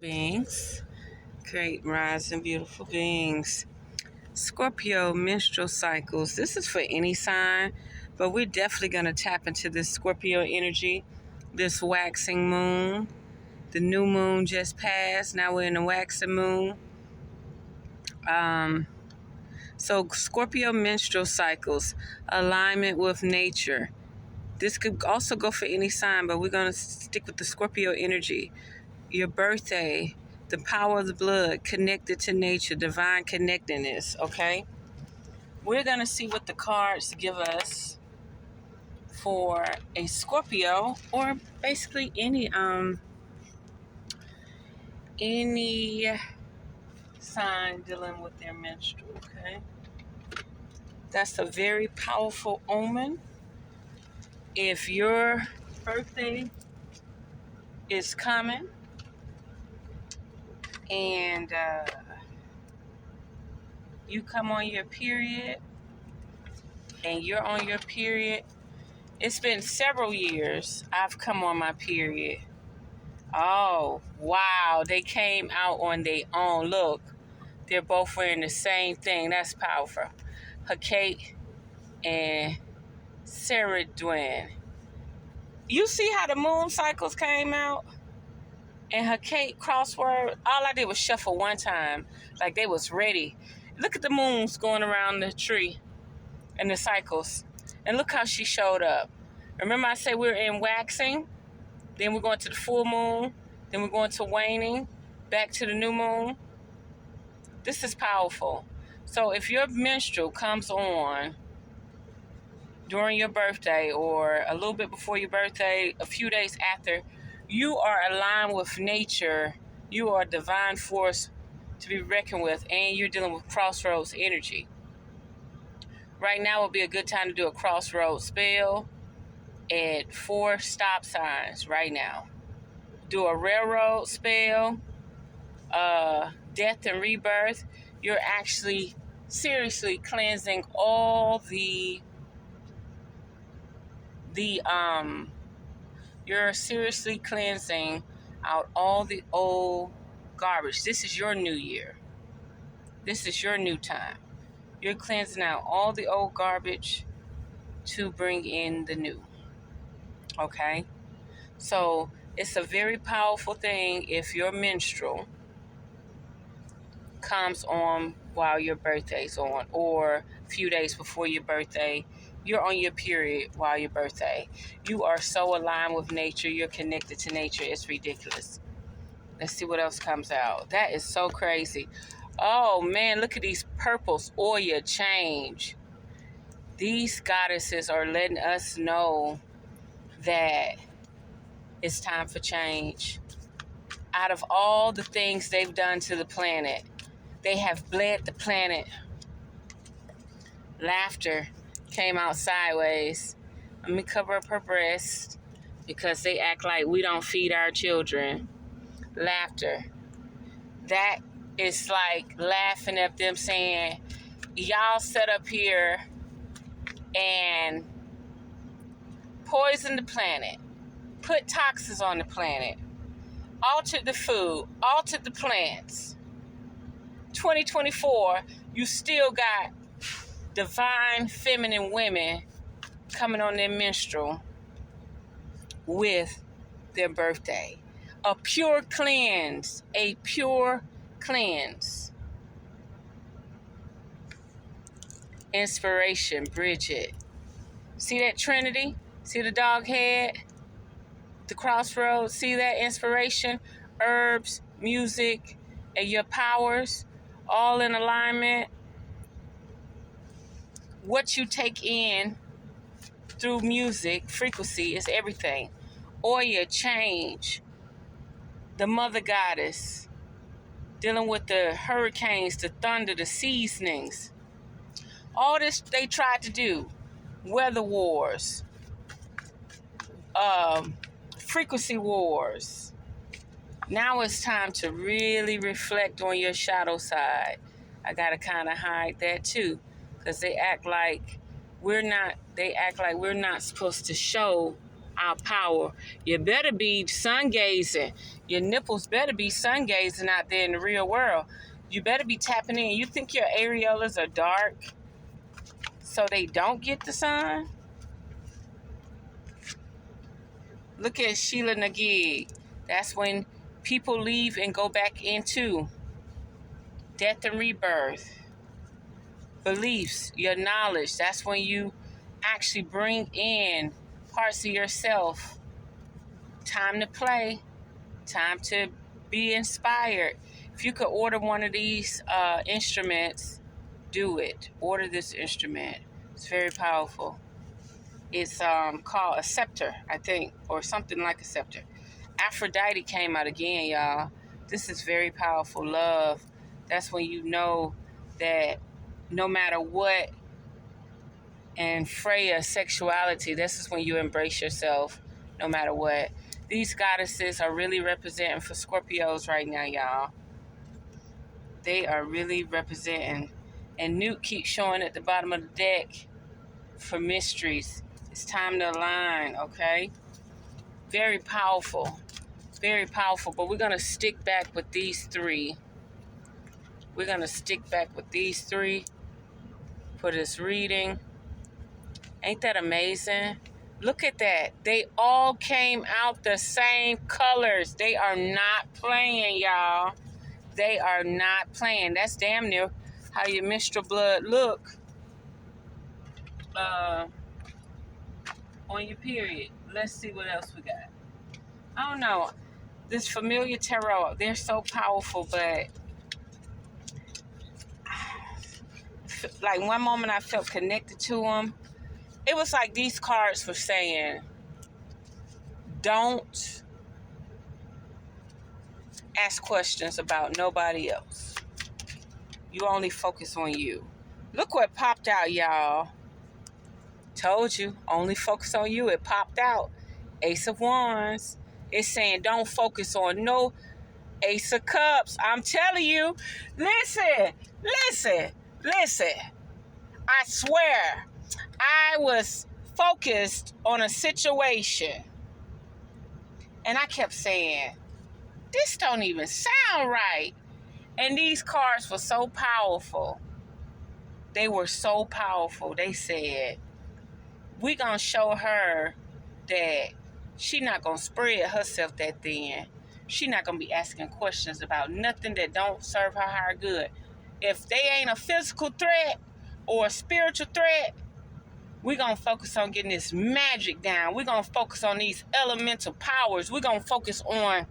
beings. Great rising, beautiful beings. Scorpio menstrual cycles. This is for any sign, but we're definitely going to tap into this Scorpio energy, this waxing moon. The new moon just passed. Now we're in the waxing moon. So Scorpio menstrual cycles, alignment with nature. This could also go for any sign, but we're going to stick with the Scorpio energy. Your birthday, the power of the blood, connected to nature, divine connectedness, okay? We're going to see what the cards give us for a Scorpio, or basically any sign dealing with their menstrual, okay? That's a very powerful omen. If your birthday is coming and you come on your period and you're on your period, it's been several years I've come on my period. Oh, wow, they came out on their own. Look, they're both wearing the same thing. That's powerful. Hakate and Sarah Dwayne. You see how the moon cycles came out? And Hakate crossword, all I did was shuffle one time, like they was ready. Look at the moons going around the tree and the cycles. And look how she showed up. Remember I said we were in waxing? Then we're going to the full moon. Then we're going to waning. Back to the new moon. This is powerful. So if your menstrual comes on during your birthday or a little bit before your birthday, a few days after, you are aligned with nature. You are a divine force to be reckoned with, and you're dealing with crossroads energy. Right now would be a good time to do a crossroads spell at 4 stop signs right now. Do a railroad spell, death and rebirth. You're actually seriously cleansing all you're seriously cleansing out all the old garbage. This is your new year. This is your new time. You're cleansing out all the old garbage to bring in the new. Okay? So it's a very powerful thing if your menstrual comes on while your birthday's on, or a few days before your birthday. You're on your period while your birthday. You are so aligned with nature. You're connected to nature. It's ridiculous. Let's see what else comes out. That is so crazy. Oh, man, look at these purples. Oya change. These goddesses are letting us know that it's time for change. Out of all the things they've done to the planet, they have bled the planet. Laughter came out sideways. Let me cover up her breast because they act like we don't feed our children. Laughter. That is like laughing at them saying, y'all set up here and poison the planet, put toxins on the planet, altered the food, altered the plants. 2024, you still got divine feminine women coming on their menstrual with their birthday. A pure cleanse. A pure cleanse. Inspiration, Bridget. See that Trinity? See the dog head? The crossroads? See that inspiration? Herbs, music, and your powers all in alignment. What you take in through music, frequency, is everything. Oya, change. The mother goddess. Dealing with the hurricanes, the thunder, the seasonings. All this they tried to do. Weather wars. Frequency wars. Now it's time to really reflect on your shadow side. I got to kind of hide that too. Because they act like we're not supposed to show our power. You better be sun gazing. Your nipples better be sun gazing out there in the real world. You better be tapping in. You think your areolas are dark so they don't get the sun? Look at Sheila Nagid. That's when people leave and go back into death and rebirth. Beliefs, your knowledge. That's when you actually bring in parts of yourself. Time to play. Time to be inspired. If you could order one of these instruments, do it. Order this instrument. It's very powerful. It's called a scepter, I think, or something like a scepter. Aphrodite came out again, y'all. This is very powerful. Love. That's when you know that no matter what, and Freya, sexuality, this is when you embrace yourself no matter what. These goddesses are really representing for Scorpios right now, y'all. They are really representing. And Newt keeps showing at the bottom of the deck for mysteries. It's time to align, okay? Very powerful. Very powerful. But we're going to stick back with these three. We're going to stick back with these three for this reading. Ain't that amazing? Look at that. They all came out the same colors. They are not playing, y'all. They are not playing. That's damn near how your menstrual blood look on your period. Let's see what else we got. I don't know. This familiar tarot, they're so powerful, but like one moment I felt connected to them. It was like these cards were saying, don't ask questions about nobody else. You only focus on you. Look what popped out, y'all. Told you, only focus on you. It popped out. Ace of Wands. It's saying don't focus on no Ace of Cups. I'm telling you, listen. I swear, I was focused on a situation. And I kept saying, this don't even sound right. And these cards were so powerful. They were so powerful. They said, we gonna show her that she not gonna spread herself that thin. She not gonna be asking questions about nothing that don't serve her higher good. If they ain't a physical threat or a spiritual threat, we're going to focus on getting this magic down. We're going to focus on these elemental powers. We're going to focus on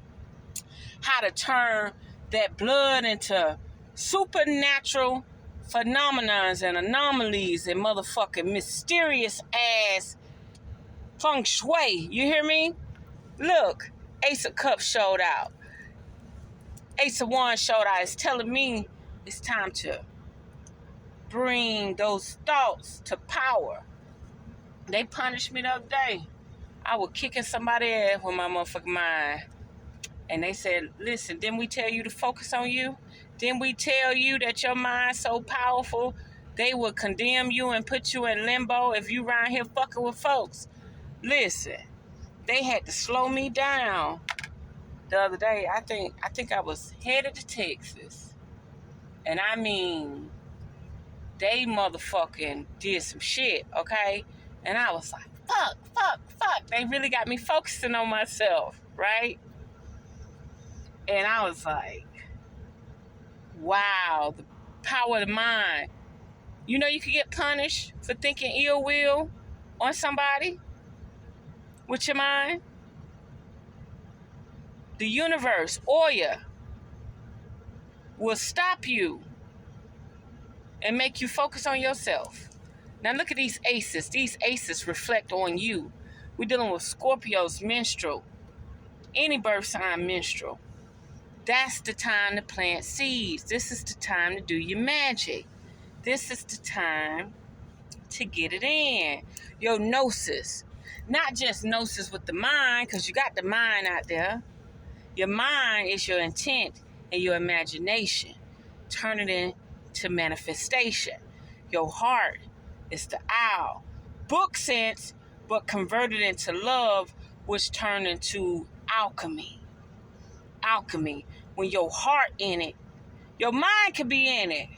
how to turn that blood into supernatural phenomenons and anomalies and motherfucking mysterious ass feng shui. You hear me? Look, Ace of Cups showed out. Ace of Wands showed out. It's telling me it's time to bring those thoughts to power. They punished me the other day. I was kicking somebody ass with my motherfucking mind. And they said, listen, didn't we tell you to focus on you? Didn't we tell you that your mind's so powerful, they would condemn you and put you in limbo if you around here fucking with folks? Listen, they had to slow me down the other day. I think I was headed to Texas. And I mean, they motherfucking did some shit, okay? And I was like, fuck. They really got me focusing on myself, right? And I was like, wow, the power of the mind. You know you could get punished for thinking ill will on somebody with your mind? The universe, Oya, will stop you and make you focus on yourself. Now look at these aces. These aces reflect on you. We're dealing with Scorpios, menstrual. Any birth sign, menstrual. That's the time to plant seeds. This is the time to do your magic. This is the time to get it in. Your gnosis. Not just gnosis with the mind, because you got the mind out there. Your mind is your intent and your imagination. Turn it into manifestation. Your heart is the owl. Book sense but converted into love, which turned into alchemy. Alchemy. When your heart in it, your mind could be in it,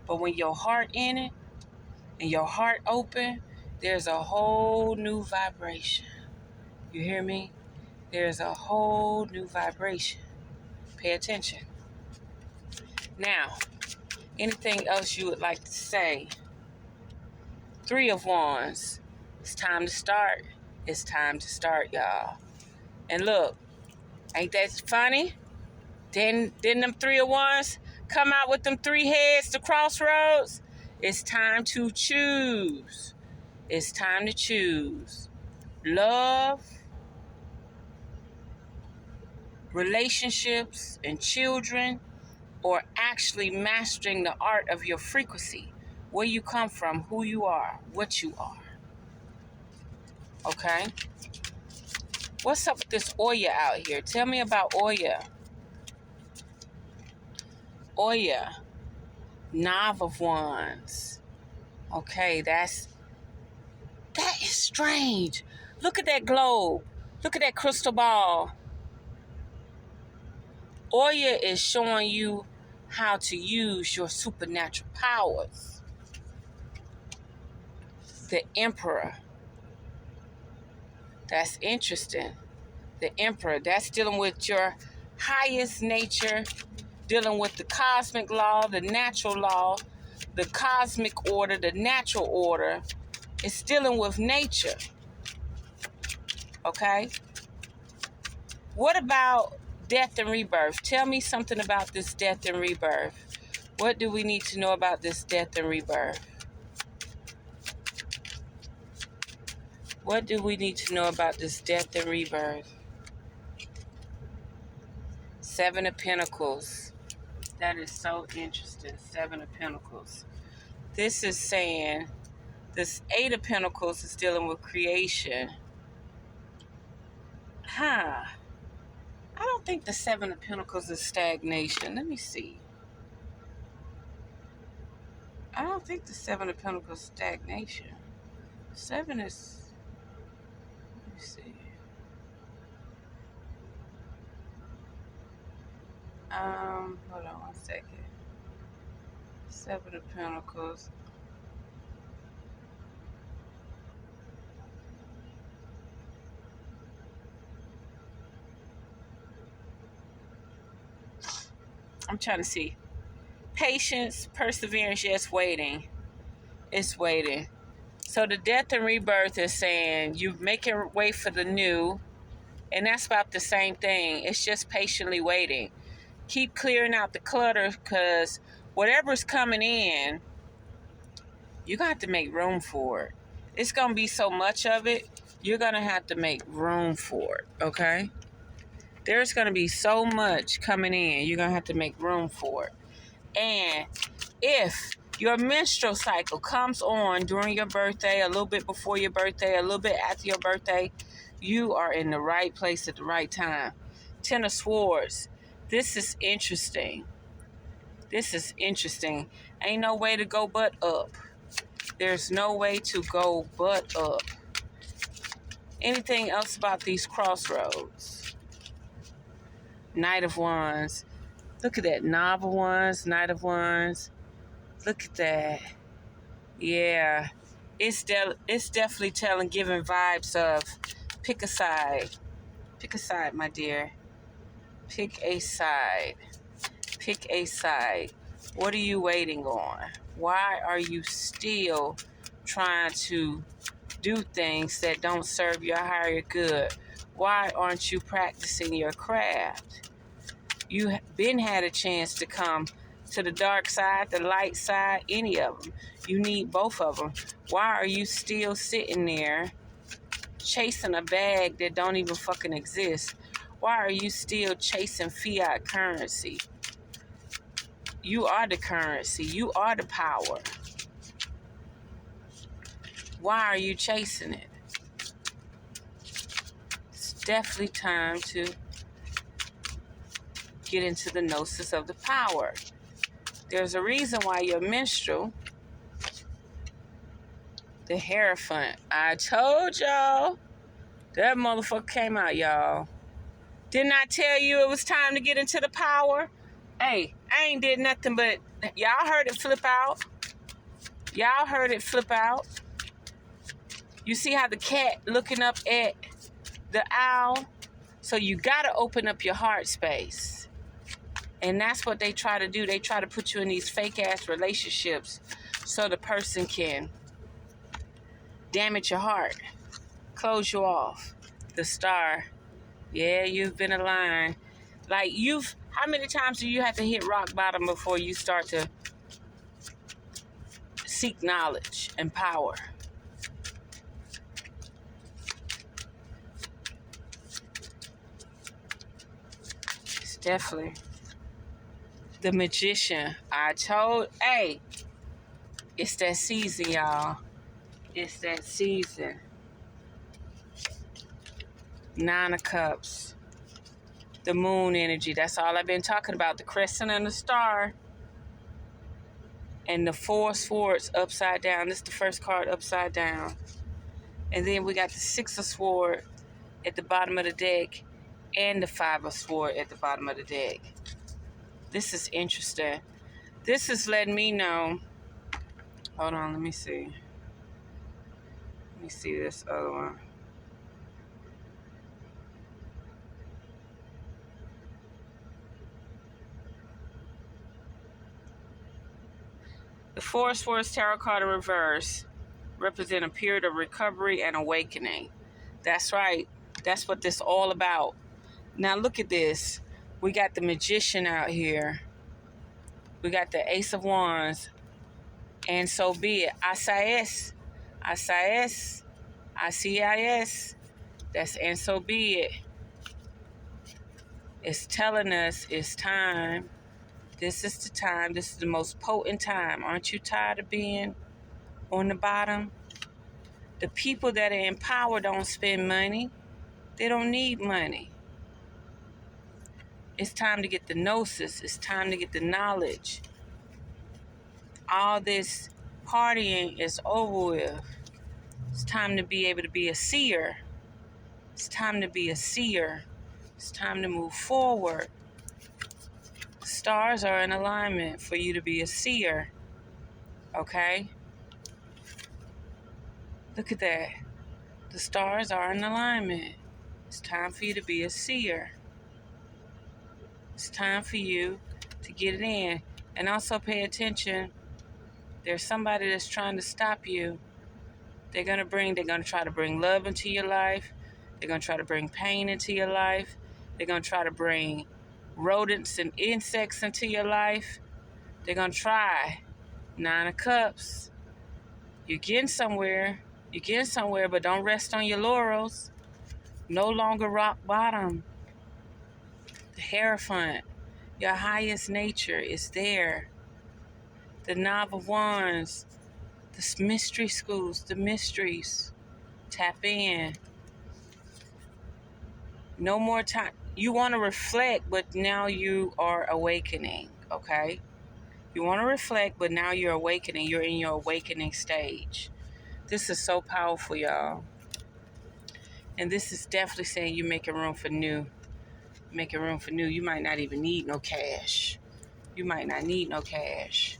but when your heart in it and your heart open, there's a whole new vibration. You hear me? There's a whole new vibration. Pay attention. Now, anything else you would like to say? 3 of Wands. It's time to start. It's time to start, y'all. And look, ain't that funny? Didn't them 3 of Wands come out with them 3 heads, the crossroads? It's time to choose. It's time to choose. Love, relationships, and children, or actually mastering the art of your frequency. Where you come from, who you are, what you are. Okay? What's up with this Oya out here? Tell me about Oya. Oya. 9 of Wands. Okay, that is strange. Look at that globe. Look at that crystal ball. Oya is showing you how to use your supernatural powers. The Emperor. That's interesting. The Emperor. That's dealing with your highest nature, dealing with the cosmic law, the natural law, the cosmic order, the natural order. It's dealing with nature. Okay? What about death and rebirth? Tell me something about this death and rebirth. What do we need to know about this death and rebirth? What do we need to know about this death and rebirth? 7 of Pentacles. That is so interesting. 7 of Pentacles. This is saying this 8 of Pentacles is dealing with creation. I don't think the 7 of Pentacles is stagnation. Let me see. I don't think the 7 of Pentacles is stagnation. 7 is... Let me see. Hold on 1 second. 7 of Pentacles. I'm trying to see. Patience, perseverance, yes, waiting. It's waiting. So the death and rebirth is saying you making way for the new, and that's about the same thing. It's just patiently waiting. Keep clearing out the clutter, because whatever's coming in, you got to make room for it. It's going to be so much of it, you're going to have to make room for it, okay? There's going to be so much coming in, you're going to have to make room for it. And if your menstrual cycle comes on during your birthday, a little bit before your birthday, a little bit after your birthday, you are in the right place at the right time. 10 of Swords. This is interesting. This is interesting. Ain't no way to go but up. There's no way to go but up. Anything else about these crossroads? Knight of Wands. Look at that. Knight of Wands, Knight of Wands. Look at that. Yeah. It's definitely giving vibes of pick a side. Pick a side, my dear. Pick a side. Pick a side. What are you waiting on? Why are you still trying to do things that don't serve your higher good? Why aren't you practicing your craft? You been had a chance to come to the dark side, the light side, any of them. You need both of them. Why are you still sitting there chasing a bag that don't even fucking exist? Why are you still chasing fiat currency? You are the currency. You are the power. Why are you chasing it? It's definitely time to get into the gnosis of the power. There's a reason why your menstrual, The Hierophant. I told y'all. That motherfucker came out, y'all. Didn't I tell you it was time to get into the power? Hey, I ain't did nothing but... Y'all heard it flip out. Y'all heard it flip out. You see how the cat looking up at the owl? So you got to open up your heart space. And that's what they try to do. They try to put you in these fake-ass relationships so the person can damage your heart. Close you off. The Star. Yeah, you've been aligned. Like, how many times do you have to hit rock bottom before you start to seek knowledge and power? It's definitely the Magician. Hey, it's that season, y'all. It's that season. 9 of Cups. The moon energy. That's all I've been talking about. The crescent and the star. And the 4 swords upside down. This is the first card upside down. And then we got the 6 of swords at the bottom of the deck. And the 5 of swords at the bottom of the deck. This is interesting. This is letting me know. Hold on, let me see. Let me see this other one. The 4 Swords Tarot card in reverse represent a period of recovery and awakening. That's right. That's what this is all about. Now look at this. We got the Magician out here. We got the Ace of Wands. And so be it. Acis. Acis. ICIS. That's and so be it. It's telling us it's time. This is the time. This is the most potent time. Aren't you tired of being on the bottom? The people that are in power don't spend money. They don't need money. It's time to get the gnosis. It's time to get the knowledge. All this partying is over with. It's time to be able to be a seer. It's time to be a seer. It's time to move forward. Stars are in alignment for you to be a seer. Okay? Look at that. The stars are in alignment. It's time for you to be a seer. It's time for you to get it in. And also pay attention. There's somebody that's trying to stop you. They're going to try to bring love into your life. They're going to try to bring pain into your life. They're going to try to bring rodents and insects into your life. They're going to try. 9 of Cups. You're getting somewhere. You're getting somewhere, but don't rest on your laurels. No longer rock bottom. The Hierophant. Your highest nature is there. The 9 of Wands. The mystery schools. The mysteries. Tap in. No more time. You want to reflect, but now you are awakening, okay? You want to reflect, but now you're awakening. You're in your awakening stage. This is so powerful, y'all. And this is definitely saying you're making room for new. Making room for new. You might not even need no cash. You might not need no cash.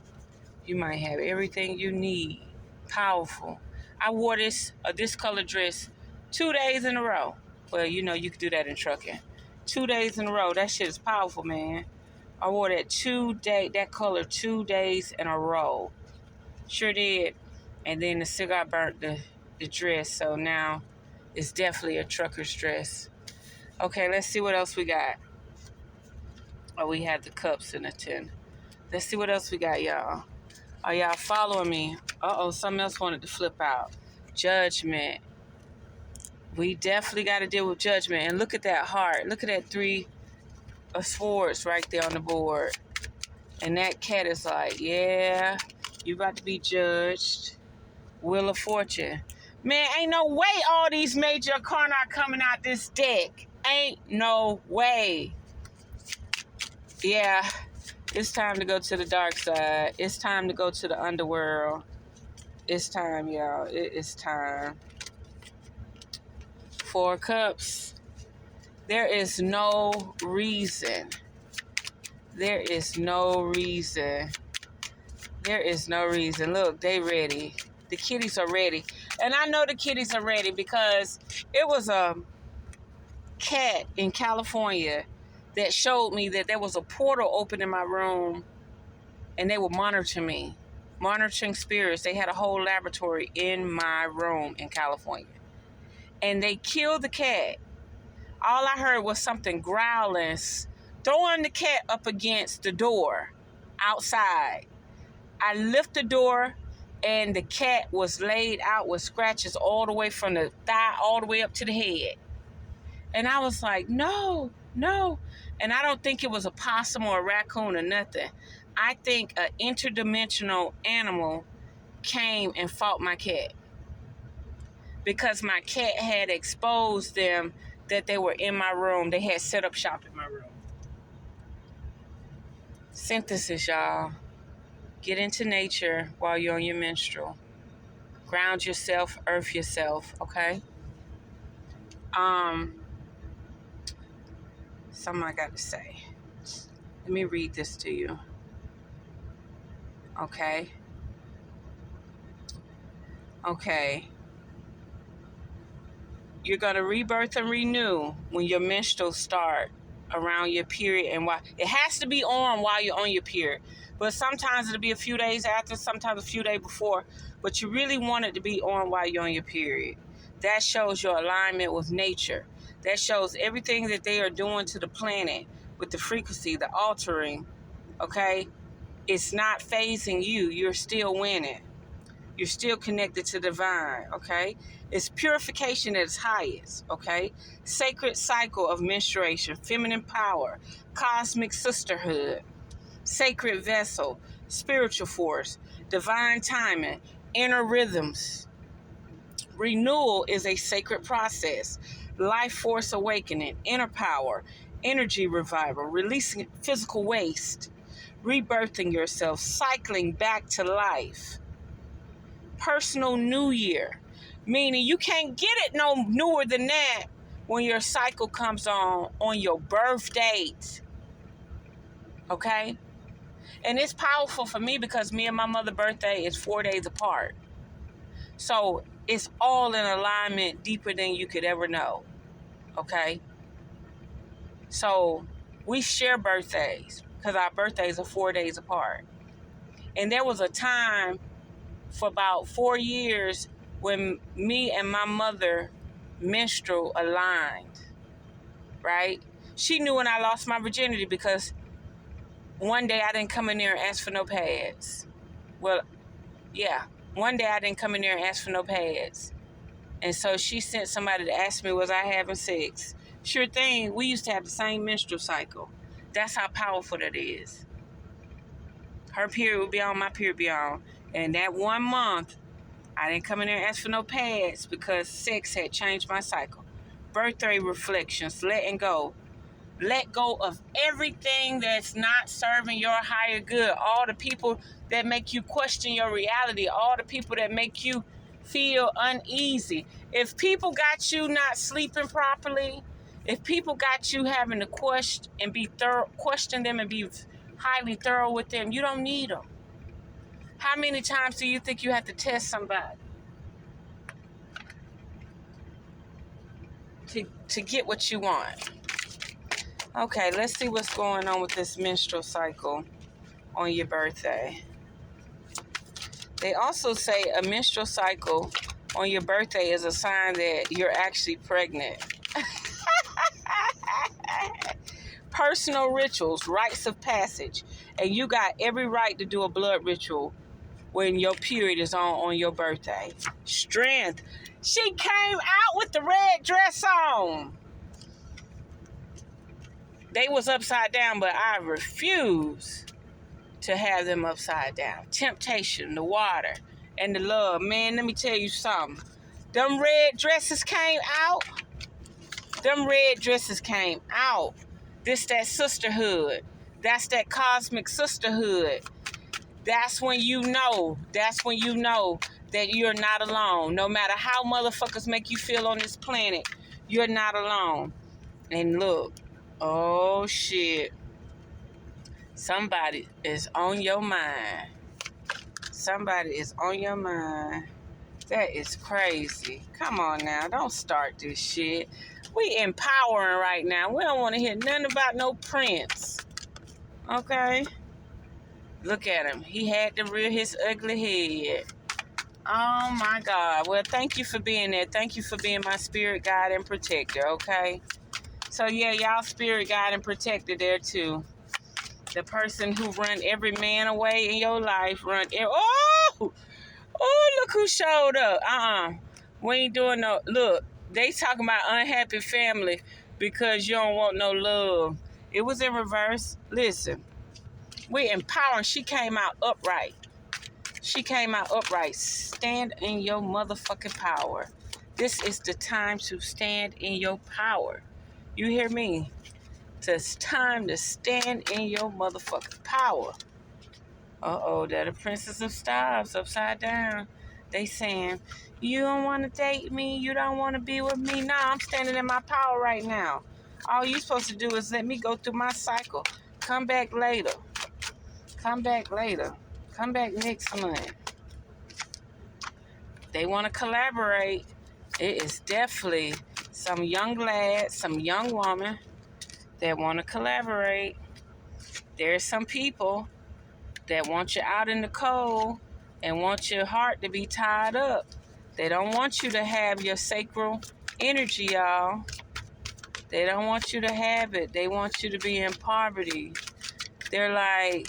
You might have everything you need. Powerful. I wore this color dress 2 days in a row. Well, you know, you could do that in trucking. 2 days in a row. That shit is powerful, man. I wore that color 2 days in a row. Sure did. And then the cigar burnt the dress. So now it's definitely a trucker's dress. Okay, let's see what else we got. Oh, we had the cups in the 10. Let's see what else we got, y'all. Are y'all following me? Uh-oh, something else wanted to flip out. Judgment. We definitely got to deal with judgment. And look at that heart. Look at that 3 of Swords right there on the board. And that cat is like, yeah, you about to be judged. Wheel of Fortune. Man, ain't no way all these major arcana are coming out this deck. Ain't no way. Yeah, it's time to go to the dark side. It's time to go to the underworld. It's time, y'all. It is time. 4 cups. There is no reason. There is no reason. There is no reason. Look, they ready. The kitties are ready. And I know the kitties are ready because it was a cat in California that showed me that there was a portal open in my room and they were monitoring me. Monitoring spirits. They had a whole laboratory in my room in California. And they killed the cat. All I heard was something growling, throwing the cat up against the door outside. I lift the door, and the cat was laid out with scratches all the way from the thigh all the way up to the head. And I was like, no, no. And I don't think it was a possum or a raccoon or nothing. I think an interdimensional animal came and fought my cat. Because my cat had exposed them that they were in my room. They had set up shop in my room. Synthesis, y'all. Get into nature while you're on your menstrual. Ground yourself, earth yourself, okay? Something I got to say. Let me read this to you. Okay? Okay. You're going to rebirth and renew when your menstrual start around your period. And why it has to be on while you're on your period. But sometimes it'll be a few days after, sometimes a few days before. But you really want it to be on while you're on your period. That shows your alignment with nature. That shows everything that they are doing to the planet with the frequency, the altering, okay? It's not phasing you. You're still winning. You're still connected to divine, okay? It's purification at its highest, okay? Sacred cycle of menstruation, feminine power, cosmic sisterhood, sacred vessel, spiritual force, divine timing, inner rhythms. Renewal is a sacred process. Life force awakening, inner power, energy revival, releasing physical waste, rebirthing yourself, cycling back to life. Personal new year, meaning you can't get it no newer than that when your cycle comes on your birth date. Okay? And it's powerful for me because me and my mother's birthday is 4 days apart. So it's all in alignment deeper than you could ever know. Okay? So we share birthdays because our birthdays are 4 days apart. And there was a time for about 4 years when me and my mother menstrual aligned, right? She knew when I lost my virginity because one day I didn't come in there and ask for no pads. Well, yeah, one day I didn't come in there and ask for no pads. And so she sent somebody to ask me, was I having sex? Sure thing, we used to have the same menstrual cycle. That's how powerful that is. Her period would be on, my period would be on. And that 1 month, I didn't come in there and ask for no pads because sex had changed my cycle. Birthday reflections, letting go. Let go of everything that's not serving your higher good. All the people that make you question your reality. All the people that make you feel uneasy. If people got you not sleeping properly, if people got you having to question them and be highly thorough with them, you don't need them. How many times do you think you have to test somebody to get what you want? Okay, let's see what's going on with this menstrual cycle on your birthday. They also say a menstrual cycle on your birthday is a sign that you're actually pregnant. Personal rituals, rites of passage, and you got every right to do a blood ritual when your period is on your birthday. Strength. She came out with the red dress on. They was upside down, but I refuse to have them upside down. Temptation, the water, and the love. Man, let me tell you something. Them red dresses came out. Them red dresses came out. This that sisterhood. That's that cosmic sisterhood. That's when you know. That's when you know that you're not alone. No matter how motherfuckers make you feel on this planet, you're not alone. And look, oh shit, somebody is on your mind. Somebody is on your mind. That is crazy. Come on now, don't start this shit. We empowering right now. We don't want to hear nothing about no prince. Okay? Look at him. He had to rear his ugly head. Oh my God. Well, thank you for being there. Thank you for being my spirit guide and protector, okay? So yeah, y'all spirit guide and protector there too. The person who run every man away in your life, oh, look who showed up. We ain't doing no, look, they talking about unhappy family because you don't want no love. It was in reverse. Listen, we empowering. She came out upright. She came out upright. Stand in your motherfucking power. This is the time to stand in your power. You hear me? It's time to stand in your motherfucking power. Uh-oh, that the Princess of Stars upside down. They saying, you don't want to date me. You don't want to be with me. Nah, I'm standing in my power right now. All you supposed to do is let me go through my cycle. Come back later. Come back later. Come back next month. They want to collaborate. It is definitely some young lad, some young woman that want to collaborate. There's some people that want you out in the cold and want your heart to be tied up. They don't want you to have your sacral energy, y'all. They don't want you to have it. They want you to be in poverty. They're like,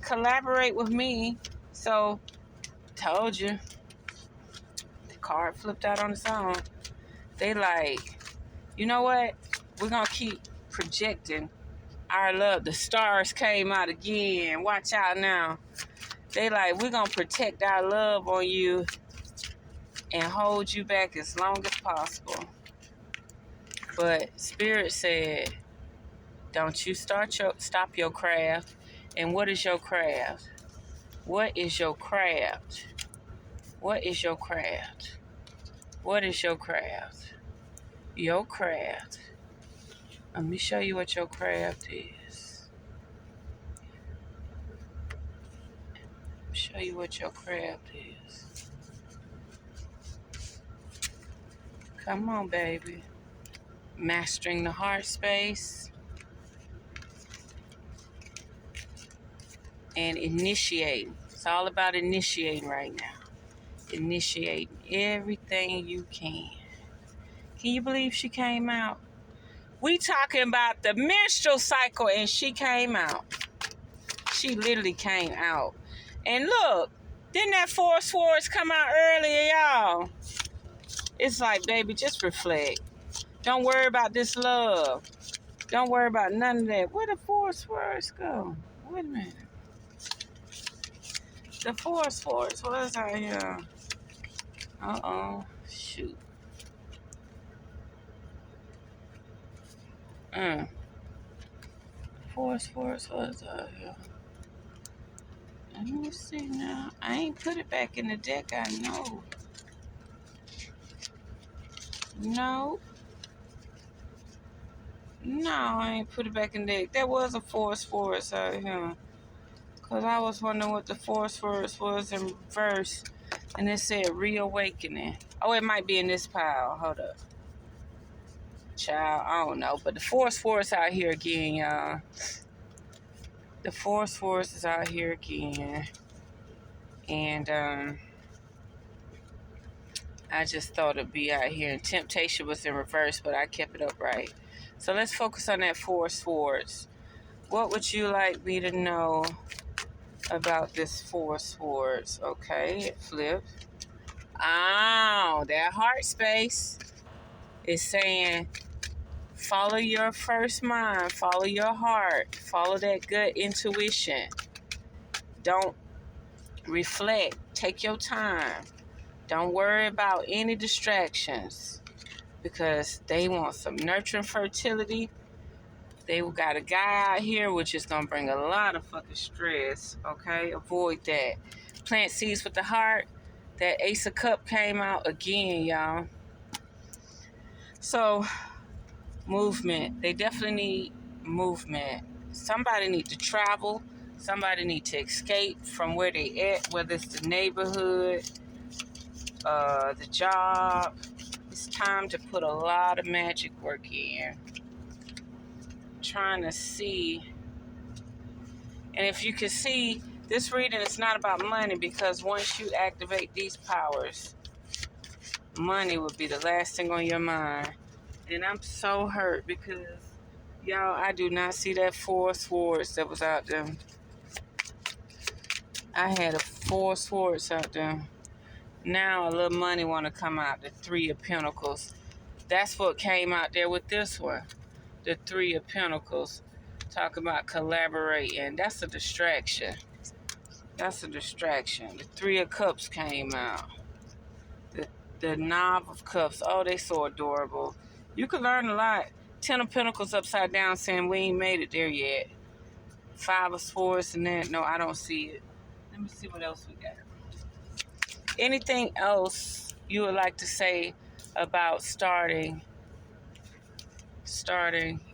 collaborate with me. So, told you. The card flipped out on its own. They like, you know what? We're going to keep projecting our love. The stars came out again. Watch out now. They like, we're going to protect our love on you and hold you back as long as possible. But Spirit said, don't you stop your craft. And what is your craft? What is your craft? What is your craft? What is your craft? Your craft. Let me show you what your craft is. Show you what your craft is. Come on, baby. Mastering the heart space. And initiating. It's all about initiating right now. Initiating everything you can. Can you believe she came out? We talking about the menstrual cycle and she came out. She literally came out. And look, didn't that Four of Swords come out earlier, y'all? It's like, baby, just reflect. Don't worry about this love. Don't worry about none of that. Where the Four of Swords go? Wait a minute. The Four of Swords was out here. Uh-oh. Shoot. Four of Swords was out here. Let me see now. I ain't put it back in the deck, I know. No. No, I ain't put it back in the deck. There was a Four of Swords out here. Because I was wondering what the Four of Swords was in reverse. And it said reawakening. Oh, it might be in this pile. Hold up. Child, I don't know. But the Four of Swords out here again, y'all. The Four of Swords is out here again. And I just thought it'd be out here. And temptation was in reverse, but I kept it upright. So let's focus on that Four of Swords. What would you like me to know about this Four of Swords? Okay, it flipped. Oh, that heart space is saying, follow your first mind, follow your heart, follow that gut intuition. Don't reflect. Take your time. Don't worry about any distractions because they want some nurturing fertility. They got a guy out here which is going to bring a lot of fucking stress, okay? Avoid that. Plant seeds with the heart. That Ace of Cups came out again, y'all. So, movement. They definitely need movement. Somebody need to travel. Somebody need to escape from where they at, whether it's the neighborhood, the job. It's time to put a lot of magic work in. Trying to see. And if you can see, this reading is not about money, because once you activate these powers, money will be the last thing on your mind. And I'm so hurt because, y'all, I do not see that 4 of Swords that was out there. I had a 4 of Swords out there. Now a little money want to come out, the 3 of Pentacles. That's what came out there with this one. The 3 of Pentacles. Talk about collaborating. That's a distraction. That's a distraction. The 3 of Cups came out. The 9 of Cups. Oh, they so adorable. You can learn a lot. 10 of Pentacles upside down saying we ain't made it there yet. 5 of Swords and that. No, I don't see it. Let me see what else we got. Anything else you would like to say about starting?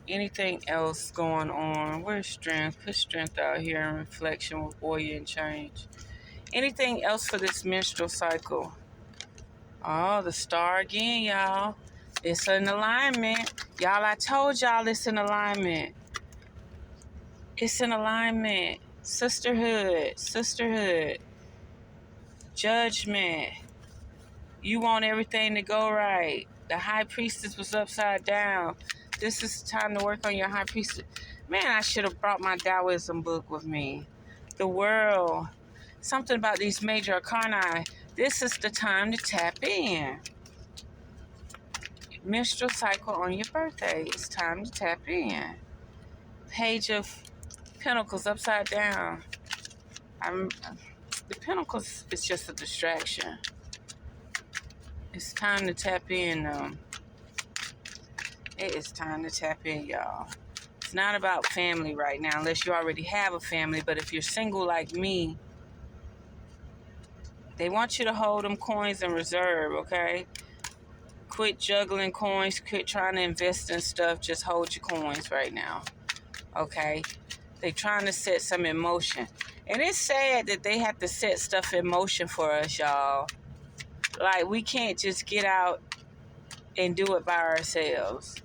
Anything else going on? Where's strength? Put strength out here in reflection with warrior and change. Anything else for this menstrual cycle? Oh, the star again, y'all. It's in alignment. Y'all, I told y'all it's in alignment. It's in alignment. Sisterhood. Judgment. You want everything to go right. The high priestess was upside down. This is time to work on your high priestess. Man, I should have brought my Taoism book with me. The world. Something about these major arcana. This is the time to tap in. Menstrual cycle on your birthday. It's time to tap in. Page of Pentacles upside down. The Pentacles is just a distraction. It's time to tap in. It is time to tap in, y'all. It's not about family right now, unless you already have a family. But if you're single like me, they want you to hold them coins in reserve, okay? Quit juggling coins. Quit trying to invest in stuff. Just hold your coins right now, okay? They're trying to set some in motion. And it's sad that they have to set stuff in motion for us, y'all. Like, we can't just get out and do it by ourselves.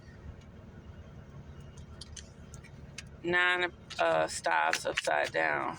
9 of Staves upside down.